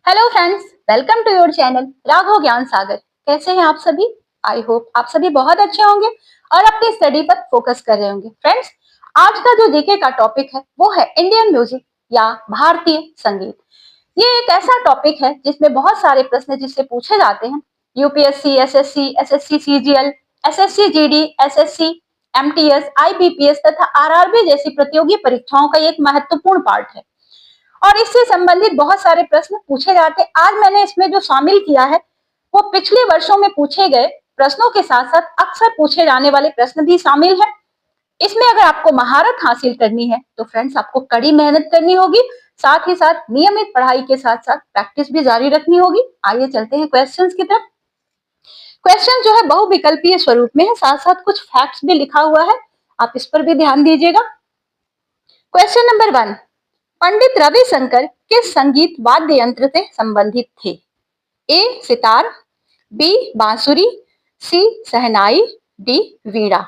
Hello friends, welcome to your channel Raghav Gyan Sagar. कैसे हैं आप सभी? आई होप आप सभी बहुत अच्छे होंगे और अपनी स्टडी पर फोकस कर रहे होंगे। फ्रेंड्स, आज का जो जीके का टॉपिक है वो है इंडियन म्यूजिक या भारतीय संगीत। ये एक ऐसा टॉपिक है जिसमें बहुत सारे प्रश्न जिससे पूछे जाते हैं। UPSC, SSC, SSC CGL, SSC GD, SSC, MTS, IBPS तथा आरआरबी जैसी प्रतियोगी परीक्षाओं का एक महत्वपूर्ण पार्ट है और इससे संबंधित बहुत सारे प्रश्न पूछे जाते हैं। आज मैंने इसमें जो शामिल किया है वो पिछले वर्षों में पूछे गए प्रश्नों के साथ साथ अक्सर पूछे जाने वाले प्रश्न भी शामिल है। इसमें अगर आपको महारत हासिल करनी है तो फ्रेंड्स आपको कड़ी मेहनत करनी होगी, साथ ही साथ नियमित पढ़ाई के साथ साथ प्रैक्टिस भी जारी रखनी होगी। आइए चलते हैं क्वेश्चंस की तरफ। क्वेश्चन जो है बहुविकल्पीय स्वरूप में है, साथ साथ कुछ फैक्ट्स भी लिखा हुआ है, आप इस पर भी ध्यान दीजिएगा। क्वेश्चन नंबर 1, पंडित रविशंकर किस संगीत वाद्य यंत्र से संबंधित थे? ए सितार, बी बांसुरी, सी शहनाई, डी वीणा।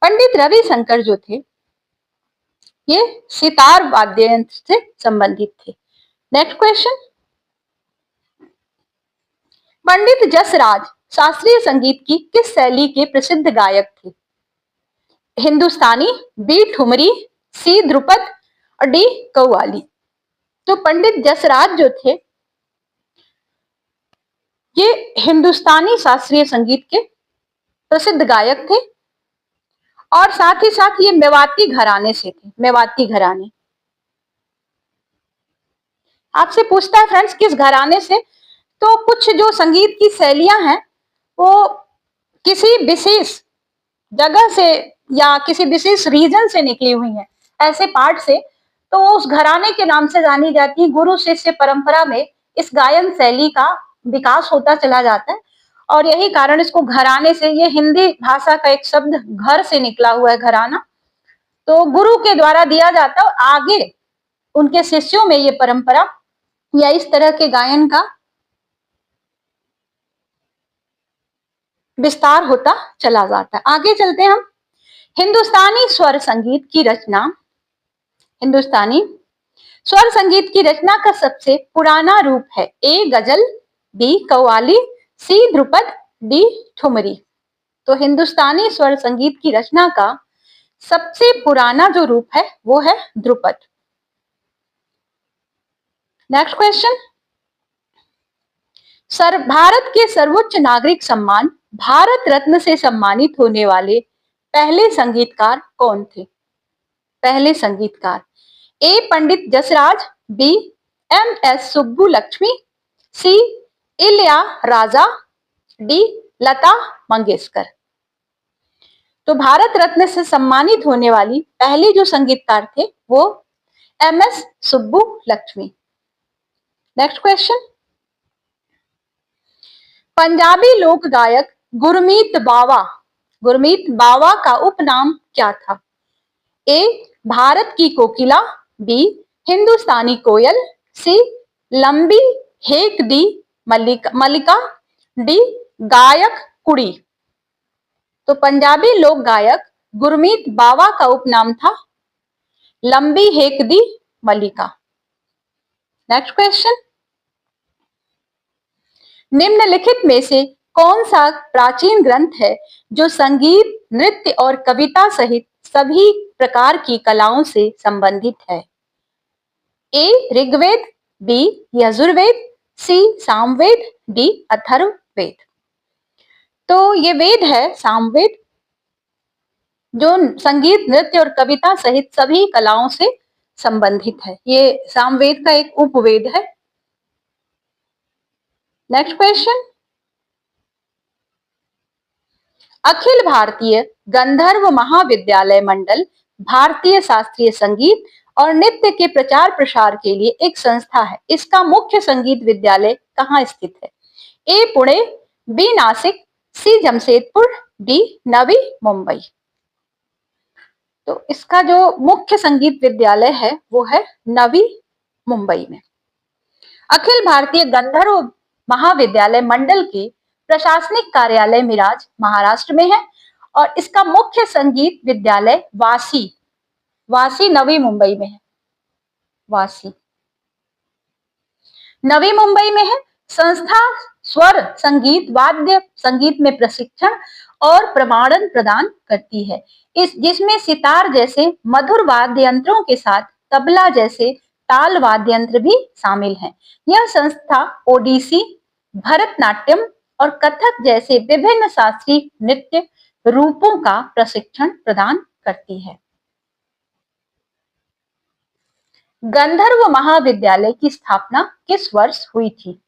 पंडित रविशंकर जो थे ये सितार वाद्य यंत्र से संबंधित थे। नेक्स्ट क्वेश्चन, पंडित जसराज शास्त्रीय संगीत की किस शैली के प्रसिद्ध गायक थे? हिंदुस्तानी, बी ठुमरी, सी ध्रुपद और डी कव्वाली। तो पंडित जसराज जो थे ये हिंदुस्तानी शास्त्रीय संगीत के प्रसिद्ध गायक थे और साथ ही साथ ये मेवाती घराने से थे। मेवाती घराने आपसे पूछता है फ्रेंड्स किस घराने से, तो कुछ जो संगीत की शैलियां हैं वो किसी विशेष जगह से या किसी विशेष रीजन से निकली हुई हैं, ऐसे पार्ट से, तो वो उस घराने के नाम से जानी जाती है। गुरु शिष्य परंपरा में इस गायन शैली का विकास होता चला जाता है और यही कारण इसको घराने से, ये हिंदी भाषा का एक शब्द घर से निकला हुआ है, घराना, तो गुरु के द्वारा दिया जाता है और आगे उनके शिष्यों में ये परंपरा या इस तरह के गायन का विस्तार होता चला जाता है। आगे चलते हैं हम। हिंदुस्तानी स्वर संगीत की रचना, हिंदुस्तानी स्वर संगीत की रचना का सबसे पुराना रूप है? ए गजल, बी कव्वाली, सी ध्रुपद, डी ठुमरी। तो हिंदुस्तानी स्वर संगीत की रचना का सबसे पुराना जो रूप है वो है ध्रुपद। नेक्स्ट क्वेश्चन, भारत के सर्वोच्च नागरिक सम्मान भारत रत्न से सम्मानित होने वाले पहले संगीतकार कौन थे? पहले संगीतकार, A Pandit Jasraj, B M S Subbulakshmi, C Ilaiyaraaja, D Lata Mangeshkar. तो भारत रत्न से सम्मानित होने वाली पहली जो संगीतकार थे वो M S Subbulakshmi. Next question, Punjabi लोक गायक गुरमीत बावा का उपनाम क्या था? ए भारत की कोकिला, बी हिंदुस्तानी कोयल, सी लंबी हेक दी मलिका, डी गायक कुड़ी। तो पंजाबी लोक गायक गुरमीत बावा का उपनाम था लंबी हेक दी मलिका। नेक्स्ट क्वेश्चन, निम्नलिखित में से कौन सा प्राचीन ग्रंथ है जो संगीत, नृत्य और कविता सहित सभी प्रकार की कलाओं से संबंधित है? ए ऋग्वेद, बी यजुर्वेद, सी सामवेद, डी अथर्ववेद। तो ये वेद है सामवेद जो संगीत, नृत्य और कविता सहित सभी कलाओं से संबंधित है। ये सामवेद का एक उपवेद है। नेक्स्ट क्वेश्चन, अखिल भारतीय गंधर्व महाविद्यालय मंडल भारतीय शास्त्रीय संगीत और नृत्य के प्रचार प्रसार के लिए एक संस्था है। इसका मुख्य संगीत विद्यालय कहाँ स्थित है? ए पुणे, बी नासिक, सी जमशेदपुर, डी नवी मुंबई। तो इसका जो मुख्य संगीत विद्यालय है वो है नवी मुंबई में। अखिल भारतीय गंधर्व महाविद्यालय मंडल के प्रशासनिक कार्यालय मिराज महाराष्ट्र में है और इसका मुख्य संगीत विद्यालय वासी नवी मुंबई में है। वासी। नवी मुंबई में है। संस्था स्वर संगीत वाद्य संगीत में प्रशिक्षण और प्रमाणन प्रदान करती है, इस जिसमें सितार जैसे मधुर वाद्य यंत्रों के साथ तबला जैसे ताल वाद्य यंत्र भी शामिल हैं। यह संस्था ओडिसी, भरतनाट्यम और कथक जैसे विभिन्न शास्त्रीय नृत्य रूपों का प्रशिक्षण प्रदान करती है। गंधर्व महाविद्यालय की स्थापना किस वर्ष हुई थी?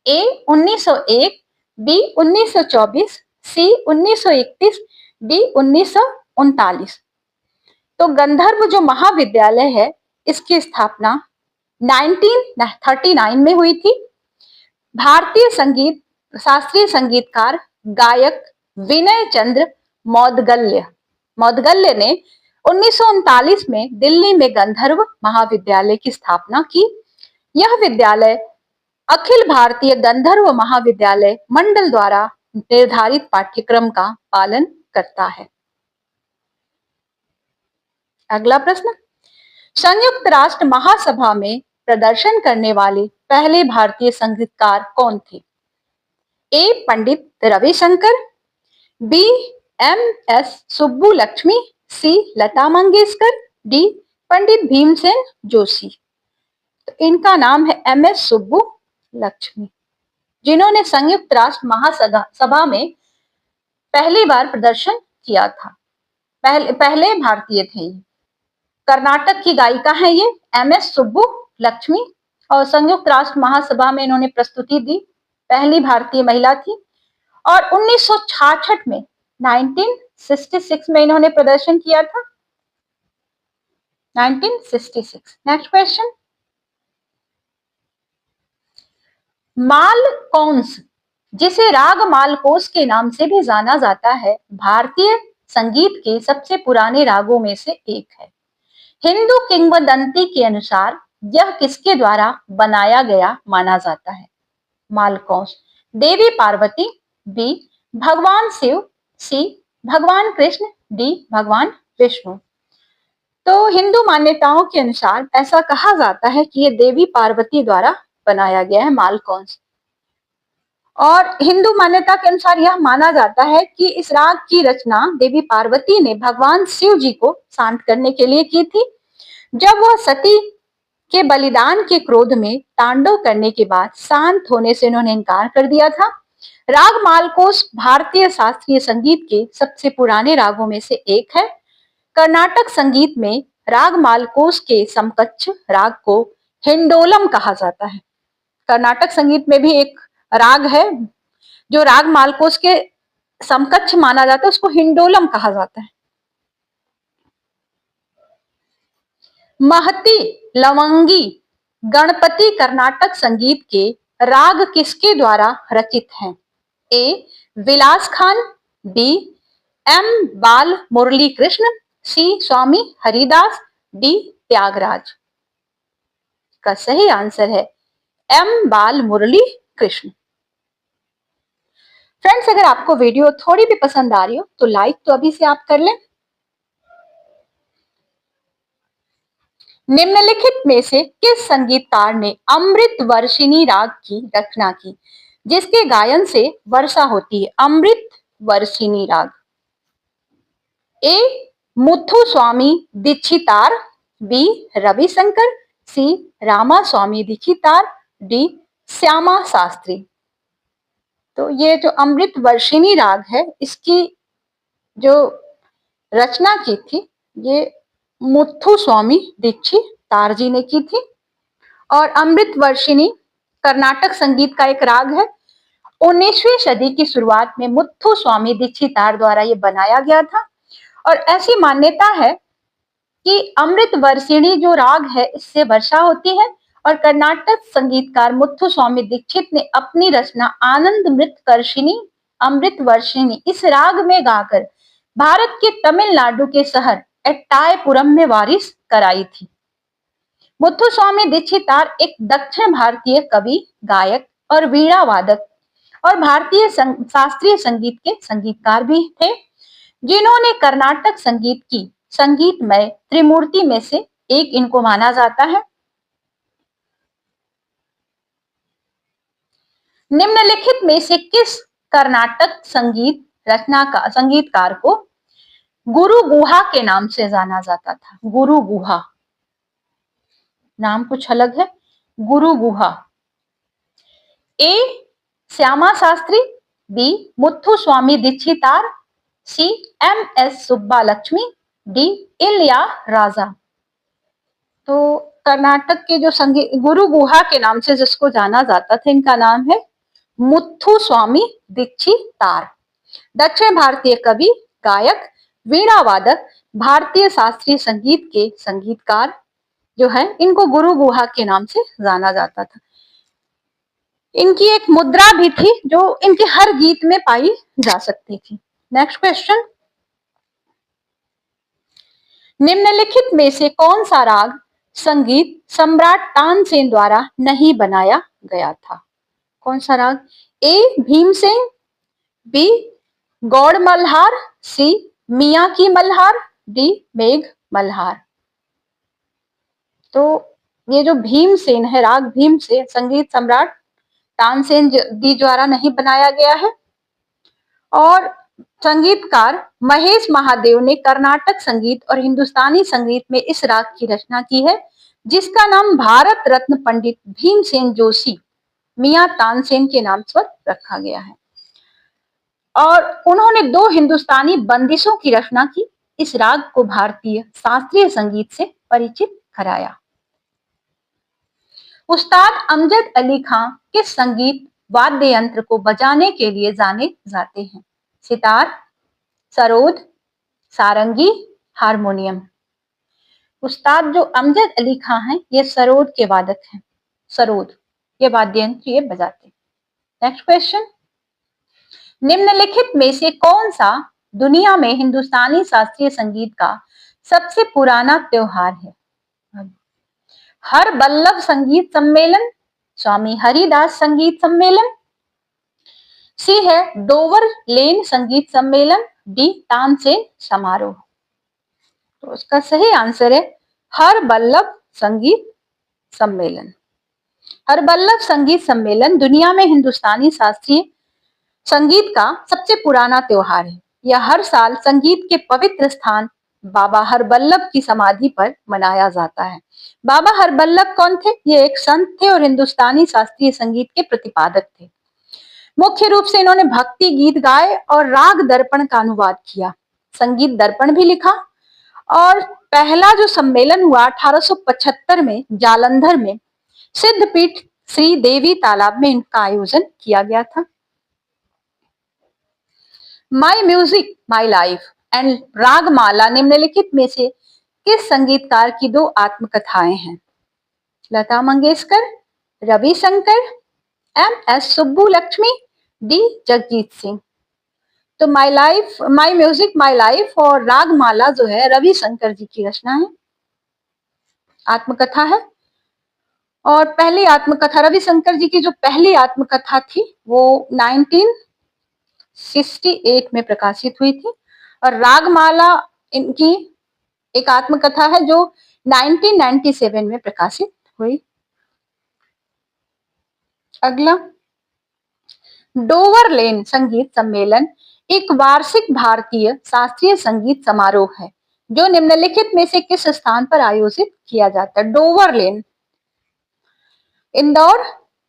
ए 1901, बी 1924, सी 1931, डी 1939। तो गंधर्व जो महाविद्यालय है इसकी स्थापना 1939 में हुई थी। भारतीय संगीत शास्त्रीय संगीतकार गायक विनय चंद्र मौदगल्य ने 1939 में दिल्ली में गंधर्व महाविद्यालय की स्थापना की। यह विद्यालय अखिल भारतीय गंधर्व महाविद्यालय मंडल द्वारा निर्धारित पाठ्यक्रम का पालन करता है। अगला प्रश्न, संयुक्त राष्ट्र महासभा में प्रदर्शन करने वाले पहले भारतीय संगीतकार कौन थे? A Pandit Ravishankar, B M S Subbulakshmi, C Lata Mangeshkar, D Pandit Bhimsen Joshi. तो इनका नाम है एम एस सुब्बुलक्ष्मी, जिन्होंने संयुक्त राष्ट्र महासभा में पहली बार प्रदर्शन किया था। पहले भारतीय थे। कर्नाटक की गायिका है ये एम एस सुब्बुलक्ष्मी और संयुक्त राष्ट्र महासभा में इन्होंने प्रस्तुति दी, पहली भारतीय महिला थी। और 1966 में 1966 में इन्होंने प्रदर्शन किया था। 1966। नेक्स्ट क्वेश्चन, मालकौंस जिसे राग मालकोस के नाम से भी जाना जाता है, भारतीय संगीत के सबसे पुराने रागों में से एक है। हिंदू किंवदंती के अनुसार यह किसके द्वारा बनाया गया माना जाता है? मालकौंस देवी पार्वती, बी भगवान शिव, सी भगवान कृष्ण, डी भगवान विष्णु। तो हिंदू मान्यताओं के अनुसार ऐसा कहा जाता है कि यह देवी पार्वती द्वारा बनाया गया है मालकौंस। और हिंदू मान्यता के अनुसार यह माना जाता है कि इस राग की रचना देवी पार्वती ने भगवान शिव जी को शांत करने के लिए की थी, जब वह सती के बलिदान के क्रोध में तांडव करने के बाद शांत होने से उन्होंने इनकार कर दिया था। राग मालकोस भारतीय शास्त्रीय संगीत के सबसे पुराने रागों में से एक है। कर्नाटक संगीत में राग मालकोस के समकक्ष राग को हिंडोलम कहा जाता है। कर्नाटक संगीत में भी एक राग है जो राग मालकोस के समकक्ष माना जाता है, उसको हिंडोलम कहा जाता है। महती लवंगी गणपति कर्नाटक संगीत के राग किसके द्वारा रचित हैं? ए विलास खान, बी एम बाल मुरली कृष्ण, सी स्वामी हरिदास, डी त्यागराज। का सही आंसर है एम बाल मुरली कृष्ण। फ्रेंड्स, अगर आपको वीडियो थोड़ी भी पसंद आ रही हो तो लाइक तो अभी से आप कर लें। निम्नलिखित में से किस संगीतकार ने अमृत वर्षिणी राग की रचना की, जिसके गायन से वर्षा होती है? अमृत वर्षिणी राग। ए मुथुस्वामी दीक्षितार, बी रविशंकर, सी रामा स्वामी दीक्षितार, डी श्यामा शास्त्री। तो ये जो अमृत वर्षिणी राग है इसकी जो रचना की थी ये मुथुस्वामी दीक्षितार जी ने की थी। और अमृत वर्षिणी कर्नाटक संगीत का एक राग है। 19वीं सदी की शुरुआत में मुथुस्वामी दीक्षितार द्वारा ये बनाया गया था। और ऐसी मान्यता है कि अमृत वर्षिणी जो राग है इससे वर्षा होती है। और कर्नाटक संगीतकार मुथुस्वामी दीक्षित ने अपनी रचना आनंद मृतकर्षिणी अमृत वर्षिणी इस राग में गाकर भारत के तमिलनाडु के शहर एट्टायपुरम में वारिस कराई थी। मुथुस्वामी दीक्षितार एक दक्षिण भारतीय कवि, गायक और वीणा वादक और भारतीय शास्त्रीय संगीत के संगीतकार भी थे, जिन्होंने कर्नाटक संगीत की संगीतमय त्रिमूर्ति में से एक इनको माना जाता है। निम्नलिखित में से किस कर्नाटक संगीतकार को गुरु गुहा के नाम से जाना जाता था? गुरु गुहा, नाम कुछ अलग है, Guru Guha. A Shyama Shastri, B Muthuswami Dikshitar, C M S Subbulakshmi, D Ilaiyaraaja. तो कर्नाटक के जो संगीत गुरु गुहा के नाम से जिसको जाना जाता था, इनका नाम है मुथु स्वामी दीक्षितार। दक्षिण भारतीय कवि, गायक, वीणा वादक, भारतीय शास्त्रीय संगीत के संगीतकार जो है, इनको गुरु गुहा के नाम से जाना जाता था। इनकी एक मुद्रा भी थी जो इनके हर गीत में पाई जा सकती थी। नेक्स्ट क्वेश्चन, निम्नलिखित में से कौन सा राग संगीत सम्राट तानसेन द्वारा नहीं बनाया गया था? कौन सा राग? ए भीमसेन, बी गौड़ मल्हार, सी मियाँ की मल्हार, डी मेघ मल्हार। तो ये जो भीमसेन है, राग भीमसेन संगीत सम्राट तानसेन जी द्वारा नहीं बनाया गया है। और संगीतकार महेश महादेव ने कर्नाटक संगीत और हिंदुस्तानी संगीत में इस राग की रचना की है, जिसका नाम भारत रत्न पंडित भीमसेन जोशी मियां तानसेन के नाम पर रखा गया है। और उन्होंने 2 हिंदुस्तानी बंदिशों की रचना की, इस राग को भारतीय शास्त्रीय संगीत से परिचित कराया। उस्ताद अमजद अली खां किस संगीत वाद्य यंत्र को बजाने के लिए जाने जाते हैं? सितार, सरोद, सारंगी, हारमोनियम। उस्ताद जो अमजद अली खां हैं, ये सरोद के वादक हैं। सरोद ये वाद्य यंत्र ये बजाते। नेक्स्ट क्वेश्चन, निम्नलिखित में से कौन सा दुनिया में हिंदुस्तानी शास्त्रीय संगीत का सबसे पुराना त्योहार है? हर बल्लभ संगीत सम्मेलन, स्वामी हरिदास संगीत सम्मेलन, सी है डोवर लेन संगीत सम्मेलन, डी तानसेन समारोह। तो उसका सही आंसर है हर बल्लभ संगीत सम्मेलन। हर बल्लभ संगीत सम्मेलन दुनिया में हिंदुस्तानी शास्त्रीय संगीत का सबसे पुराना त्योहार है। यह हर साल संगीत के पवित्र स्थान बाबा हरबल्लभ की समाधि पर मनाया जाता है। बाबा हरबल्लभ कौन थे? ये एक संत थे और हिंदुस्तानी शास्त्रीय संगीत के प्रतिपादक थे। मुख्य रूप से इन्होंने भक्ति गीत गाए और राग दर्पण का अनुवाद किया, संगीत दर्पण भी लिखा। और पहला जो सम्मेलन हुआ 1875 में जालंधर में सिद्धपीठ श्री देवी तालाब में इनका आयोजन किया गया था। My music my life and Ragamala निम्नलिखित में से किस संगीतकार की 2 आत्मकथाएं हैं? Lata Mangeshkar, Ravishankar, M S Subbulakshmi, D Jagjit Singh. तो माई म्यूजिक माई लाइफ और रागमाला जो है रविशंकर जी की रचना है, आत्मकथा है। और पहली आत्मकथा रविशंकर जी की जो पहली आत्मकथा थी वो 1968 में प्रकाशित हुई थी। और रागमाला इनकी एक आत्मकथा है जो 1997 में प्रकाशित हुई। अगला, डोवर लेन संगीत सम्मेलन एक वार्षिक भारतीय शास्त्रीय संगीत समारोह है जो निम्नलिखित में से किस स्थान पर आयोजित किया जाता है? डोवर लेन, इंदौर,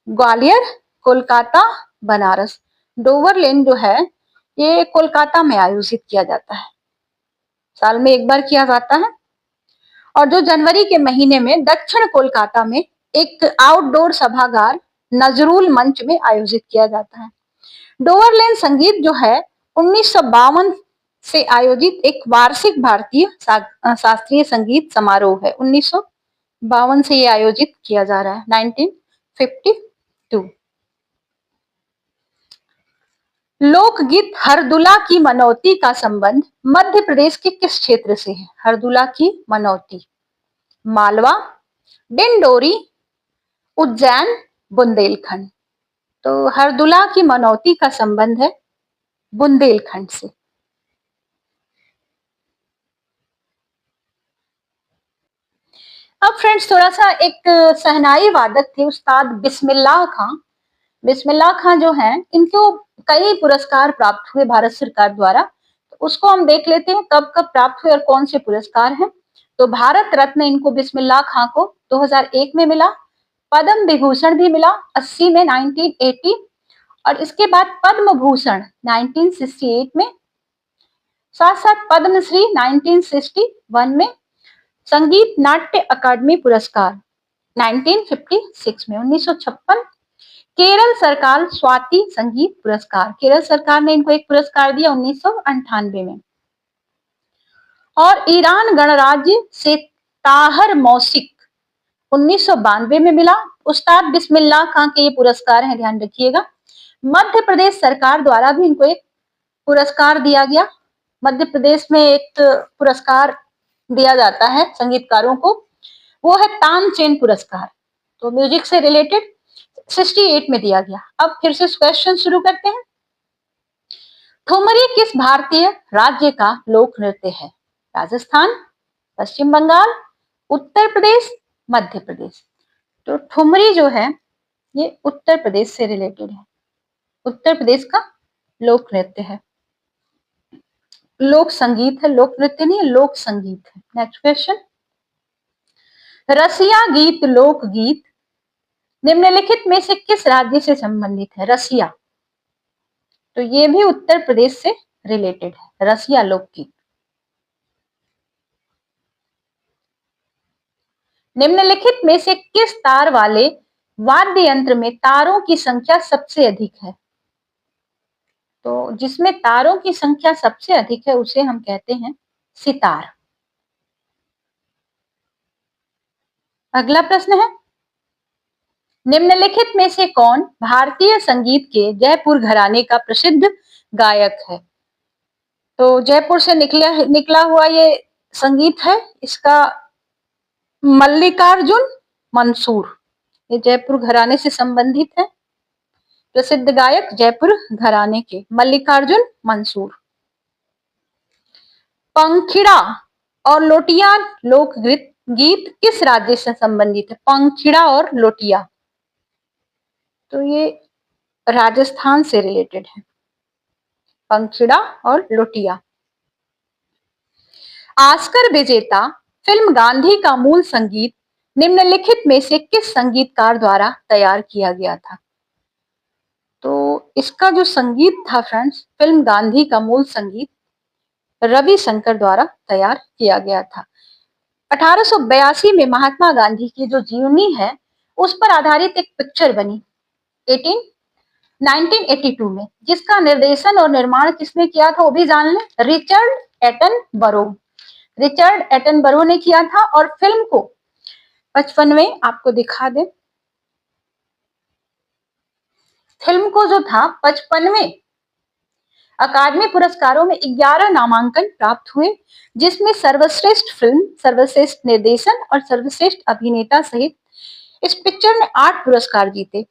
ग्वालियर, कोलकाता, बनारस। डोवर लेन जो है ये कोलकाता में आयोजित किया जाता है, साल में एक बार किया जाता है। और जो जनवरी के महीने में दक्षिण कोलकाता में एक आउटडोर सभागार नजरुल मंच में आयोजित किया जाता है। डोवर लेन संगीत जो है 1952 से आयोजित एक वार्षिक भारतीय शास्त्रीय संगीत समारोह है। 1952 से ये आयोजित किया जा रहा है, 1952। लोकगीत हरदुला की मनौती का संबंध मध्य प्रदेश के किस क्षेत्र से है? हरदुला की मनौती, मालवा, डिंडोरी, उज्जैन, बुंदेलखंड। तो हरदुला की मनौती का संबंध है बुंदेलखंड से। अब फ्रेंड्स थोड़ा सा एक शहनाई वादक थे उस्ताद बिस्मिल्लाह खां, बिस्मिल्लाह खां जो हैं, इनको कई पुरस्कार प्राप्त हुए भारत सरकार द्वारा। तो उसको हम देख लेते हैं कब कब प्राप्त हुए और कौन से पुरस्कार हैं। तो भारत रत्न इनको बिस्मिल्लाह खां को 2001 में मिला। पद्म विभूषण भी मिला 80 में, 1980। और इसके बाद पद्म भूषण 1968 में, साथ साथ पद्मश्री 1961 में, संगीत नाट्य अकादमी पुरस्कार 1956 में, 1956। केरल सरकार स्वाति संगीत पुरस्कार, केरल सरकार ने इनको एक पुरस्कार दिया 1998 में। और ईरान गणराज्य से ताहर मौसिक 1992 में मिला। उस्ताद बिस्मिल्लाह खां के ये पुरस्कार हैं, ध्यान रखिएगा। मध्य प्रदेश सरकार द्वारा भी इनको एक पुरस्कार दिया गया। मध्य प्रदेश में एक पुरस्कार दिया जाता है संगीतकारों को, वो है तानसेन पुरस्कार। तो म्यूजिक से रिलेटेड 68 में दिया गया। अब फिर से क्वेश्चन शुरू करते हैं। ठुमरी किस भारतीय राज्य का लोक नृत्य है? राजस्थान, पश्चिम बंगाल, उत्तर प्रदेश, मध्य प्रदेश। तो ठुमरी जो है ये उत्तर प्रदेश से रिलेटेड है, उत्तर प्रदेश का लोक नृत्य है, लोक संगीत है, लोक नृत्य नहीं है, लोक संगीत है। नेक्स्ट क्वेश्चन, रसिया गीत लोक गीत निम्नलिखित में से किस राज्य से संबंधित है? रसिया, तो ये भी उत्तर प्रदेश से रिलेटेड है, रसिया लोकगीत। निम्नलिखित में से किस तार वाले वाद्य यंत्र में तारों की संख्या सबसे अधिक है? तो जिसमें तारों की संख्या सबसे अधिक है उसे हम कहते हैं सितार। अगला प्रश्न है, निम्नलिखित में से कौन भारतीय संगीत के जयपुर घराने का प्रसिद्ध गायक है? तो जयपुर से निकला हुआ ये संगीत है, इसका मल्लिकार्जुन मंसूर, ये जयपुर घराने से संबंधित है। प्रसिद्ध गायक जयपुर घराने के मल्लिकार्जुन मंसूर। पंखिड़ा और लोटिया लोक गीत किस राज्य से संबंधित है? पंखिड़ा और लोटिया, तो ये राजस्थान से रिलेटेड है, पंखिड़ा और लोटिया। ऑस्कर विजेता फिल्म गांधी का मूल संगीत निम्नलिखित में से किस संगीतकार द्वारा तैयार किया गया था? तो इसका जो संगीत था फ्रेंड्स, फिल्म गांधी का मूल संगीत रवि शंकर द्वारा तैयार किया गया था। 1882 में महात्मा गांधी की जो जीवनी है उस पर आधारित एक पिक्चर बनी 1982 में, जिसका निर्देशन और निर्माण किसने किया था वो भी जान लें, रिचर्ड एटनबरो। रिचर्ड एटनबरो ने किया था। और फिल्म को 55वें आपको दिखा दे, फिल्म को जो था 55वें अकादमी पुरस्कारों में 11 नामांकन प्राप्त हुए, जिसमें सर्वश्रेष्ठ फिल्म, सर्वश्रेष्ठ निर्देशन और सर्वश्रेष्ठ अभिनेता सहित इस पिक्चर ने 8 पुरस्कार जीते।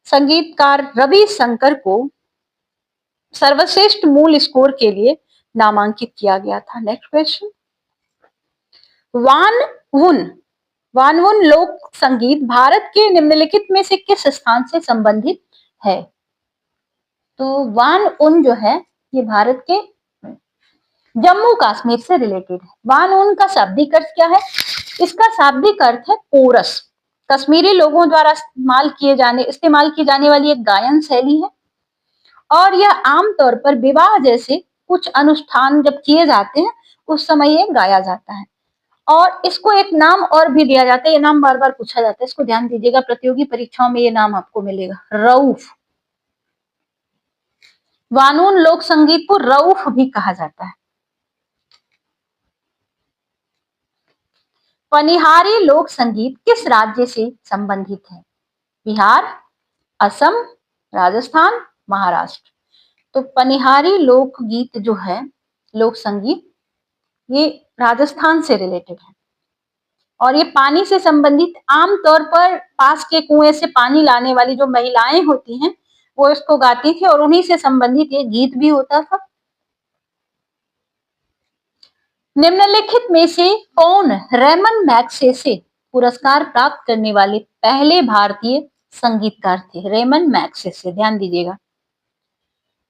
संगीतकार रवि शंकर को सर्वश्रेष्ठ मूल स्कोर के लिए नामांकित किया गया था। नेक्स्ट क्वेश्चन, वान वुन लोक संगीत भारत के निम्नलिखित में से किस स्थान से संबंधित है? तो वान उन जो है ये भारत के जम्मू कश्मीर से रिलेटेड है। वान उन का शाब्दिक अर्थ क्या है? इसका शाब्दिक अर्थ है कोरस। कश्मीरी लोगों द्वारा इस्तेमाल की जाने वाली एक गायन शैली है और यह आमतौर पर विवाह जैसे कुछ अनुष्ठान जब किए जाते हैं उस समय ये गाया जाता है। और इसको एक नाम और भी दिया जाता है, ये नाम बार बार पूछा जाता है, इसको ध्यान दीजिएगा, प्रतियोगी परीक्षाओं में ये नाम आपको मिलेगा, रऊफ। वानून लोक संगीत को रऊफ भी कहा जाता है। पनिहारी लोक संगीत किस राज्य से संबंधित है? बिहार, असम, राजस्थान, महाराष्ट्र। तो पनिहारी लोक गीत जो है, लोक संगीत, ये राजस्थान से रिलेटेड है और ये पानी से संबंधित, आमतौर पर पास के कुएं से पानी लाने वाली जो महिलाएं होती हैं वो इसको गाती थी और उन्हीं से संबंधित ये गीत भी होता था। निम्नलिखित में से कौन रेमन मैग्सेसे पुरस्कार प्राप्त करने वाले पहले भारतीय संगीतकार थे, रेमन मैग्सेसे, ध्यान दीजिएगा।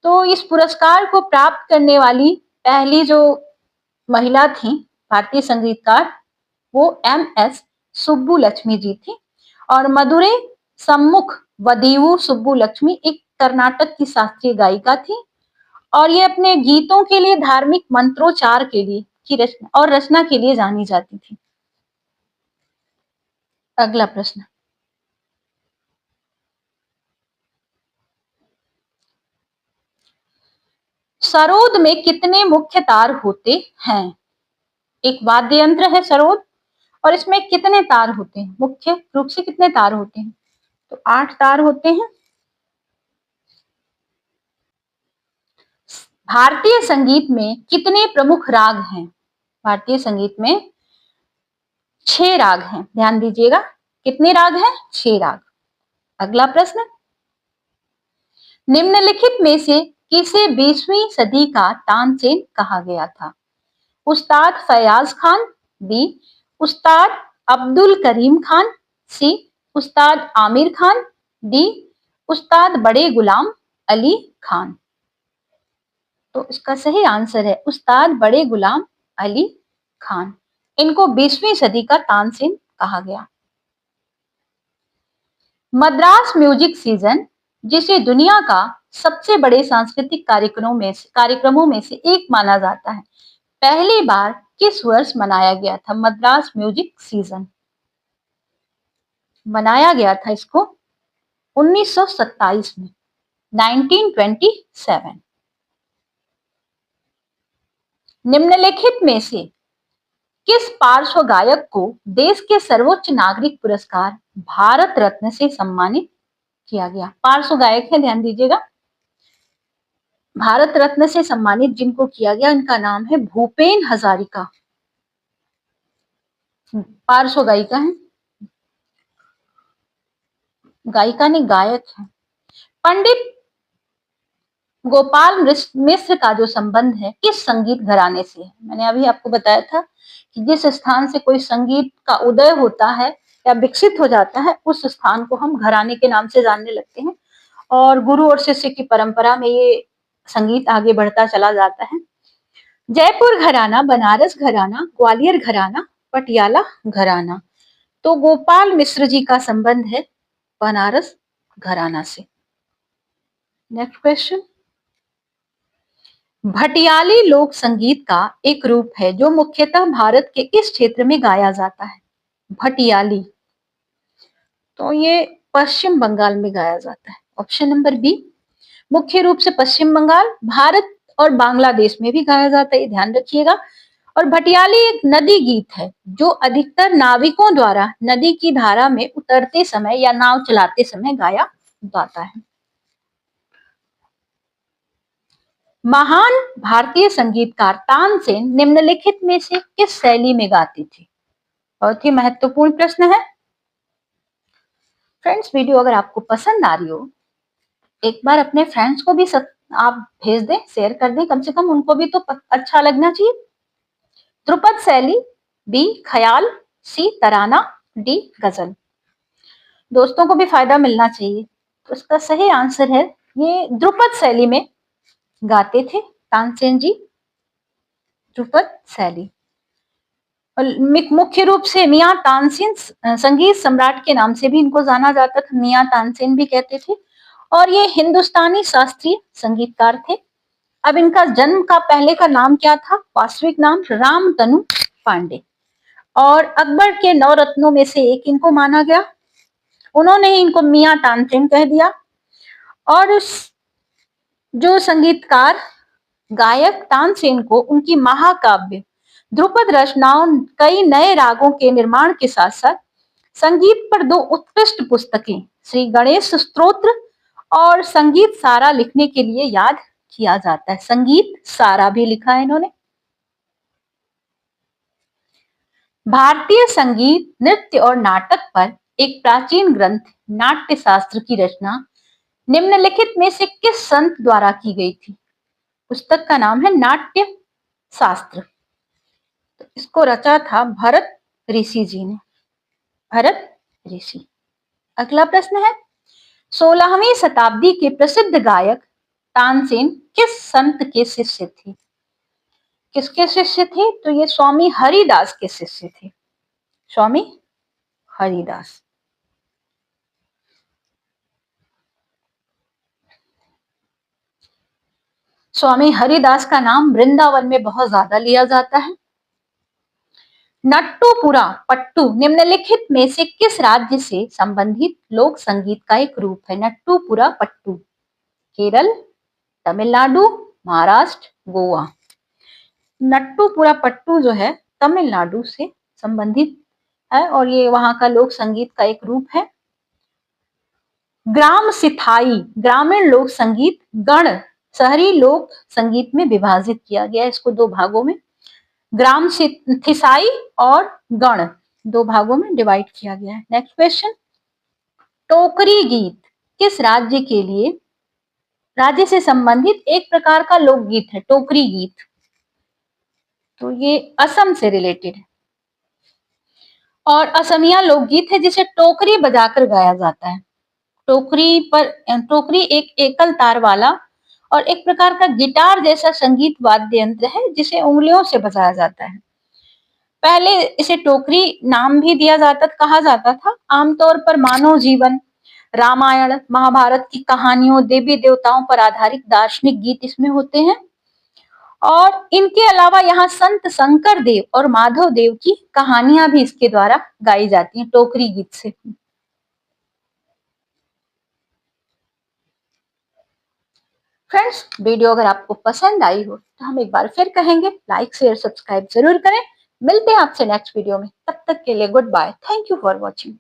तो इस पुरस्कार को प्राप्त करने वाली पहली जो महिला थी भारतीय संगीतकार, वो एम.एस. सुब्बुलक्ष्मी जी थी। और मदुरै सम्मुख वदीवु सुब्बुलक्ष्मी एक कर्नाटक की शास्त्रीय गायिका थी और ये अपने गीतों के लिए, धार्मिक मंत्रोच्चार के लिए की रचना और रचना के लिए जानी जाती थी। अगला प्रश्न, सरोद में कितने मुख्य तार होते हैं? एक वाद्य यंत्र है सरोद और इसमें कितने तार होते हैं? मुख्य रूप से कितने तार होते हैं? तो 8 तार होते हैं। भारतीय संगीत में कितने प्रमुख राग हैं? भारतीय संगीत में 6 राग हैं, ध्यान दीजिएगा। कितने राग हैं? 6 राग। अगला प्रश्न, निम्नलिखित में से किसे 20वीं सदी का तानसेन कहा गया था? उस्ताद फयाज खान, बी उस्ताद अब्दुल करीम खान, सी उस्ताद आमिर खान, डी उस्ताद बड़े गुलाम अली खान। तो इसका सही आंसर है उस्ताद बड़े गुलाम अली खान। इनको 20वीं सदी का तानसेन कहा गया। मद्रास म्यूजिक सीजन, जिसे दुनिया का सबसे बड़े सांस्कृतिक कार्यक्रमों में से एक माना जाता है, पहली बार किस वर्ष मनाया गया था? मद्रास म्यूजिक सीजन मनाया गया था इसको 1927 में, 1927। निम्नलिखित में से किस पार्श्व गायक को देश के सर्वोच्च नागरिक पुरस्कार भारत रत्न से सम्मानित किया गया? पार्श्व गायक है, ध्यान दीजिएगा। भारत रत्न से सम्मानित जिनको किया गया, इनका नाम है भूपेन हजारिका। पार्श्व गायिका है, गायिका नहीं गायक है। पंडित गोपाल मिश्र का जो संबंध है किस संगीत घराने से है? मैंने अभी आपको बताया था कि जिस स्थान से कोई संगीत का उदय होता है या विकसित हो जाता है, उस स्थान को हम घराने के नाम से जानने लगते हैं और गुरु और शिष्य की परंपरा में ये संगीत आगे बढ़ता चला जाता है। जयपुर घराना, बनारस घराना, ग्वालियर घराना, पटियाला घराना। तो गोपाल मिश्र जी का संबंध है बनारस घराना से। नेक्स्ट क्वेश्चन, भटियाली लोक संगीत का एक रूप है जो मुख्यतः भारत के किस क्षेत्र में गाया जाता है? भटियाली, तो ये पश्चिम बंगाल में गाया जाता है। ऑप्शन नंबर बी, मुख्य रूप से पश्चिम बंगाल, भारत और बांग्लादेश में भी गाया जाता है, ध्यान रखिएगा। और भटियाली एक नदी गीत है जो अधिकतर नाविकों द्वारा नदी की धारा में उतरते समय या नाव चलाते समय गाया जाता है। महान भारतीय संगीतकार तानसेन निम्नलिखित में से किस शैली में गाती थी? बहुत ही महत्वपूर्ण प्रश्न है। फ्रेंड्स, वीडियो अगर आपको पसंद आ रही हो, एक बार अपने फ्रेंड्स को भी आप भेज दें, शेयर कर दें, कम से कम उनको भी तो अच्छा लगना चाहिए। ध्रुपद शैली, बी ख्याल, सी तराना, डी गजल। दोस्तों को भी फायदा मिलना चाहिए, तो इसका सही आंसर है ये ध्रुपद शैली में गाते थे तानसेन जी, ध्रुपद शैली। मुख्य रूप से मियां तानसेन संगीत सम्राट के नाम से भी इनको जाना जाता था, मियां तानसेन भी कहते थे। और ये हिंदुस्तानी शास्त्रीय संगीतकार थे। अब इनका जन्म का पहले का नाम क्या था? वास्तविक नाम रामतनु पांडे। और अकबर के 9 रत्नों में से एक इनको माना गया, उन्होंने ही इनको मियां तानसेन कह दिया। और उस जो संगीतकार गायक तानसेन को उनकी महाकाव्य ध्रुपद रचनाओं, कई नए रागों के निर्माण के साथ साथ संगीत पर 2 उत्कृष्ट पुस्तकें, श्री गणेश स्तोत्र और संगीत सारा लिखने के लिए याद किया जाता है। संगीत सारा भी लिखा है इन्होंने। भारतीय संगीत, नृत्य और नाटक पर एक प्राचीन ग्रंथ नाट्य शास्त्र की रचना निम्नलिखित में से किस संत द्वारा की गई थी? पुस्तक का नाम है नाट्य शास्त्र। तो इसको रचा था भरत ऋषि जी ने, भरत ऋषि। अगला प्रश्न है, 16वीं शताब्दी के प्रसिद्ध गायक तानसेन किस संत के शिष्य थे? किसके शिष्य थे? तो ये स्वामी हरिदास के शिष्य थे। स्वामी हरिदास। स्वामी हरिदास का नाम वृंदावन में बहुत ज्यादा लिया जाता है। नट्टूपुरा पट्टू निम्नलिखित में से किस राज्य से संबंधित लोक संगीत का एक रूप है? नट्टूपुरा पट्टू। केरल, तमिलनाडु, महाराष्ट्र, गोवा। नट्टूपुरा पट्टू जो है तमिलनाडु से संबंधित है और ये वहां का लोक संगीत का एक रूप है। ग्राम सिथाई ग्रामीण लोक संगीत गण शहरी लोक संगीत में विभाजित किया गया है, इसको दो भागों में। ग्राम थिसाई और गण दो भागों में डिवाइड किया गया है। नेक्स्ट क्वेश्चन, टोकरी गीत किस राज्य से संबंधित एक प्रकार का लोकगीत है? टोकरी गीत, तो ये असम से रिलेटेड है और असमिया लोकगीत है जिसे टोकरी बजाकर गाया जाता है। टोकरी एक एकल तार वाला और एक प्रकार का गिटार जैसा संगीत वाद्य यंत्र है जिसे उंगलियों से बजाया जाता है। पहले इसे टोकरी नाम भी कहा जाता था। आमतौर पर मानव जीवन, रामायण, महाभारत की कहानियों, देवी देवताओं पर आधारित दार्शनिक गीत इसमें होते हैं और इनके अलावा यहाँ संत शंकर देव और माधव देव की कहानियां भी इसके द्वारा गाई जाती हैं टोकरी गीत से। फ्रेंड्स, वीडियो अगर आपको पसंद आई हो तो हम एक बार फिर कहेंगे लाइक शेयर सब्सक्राइब जरूर करें। मिलते हैं आपसे नेक्स्ट वीडियो में, तब तक के लिए goodbye. Thank you for watching.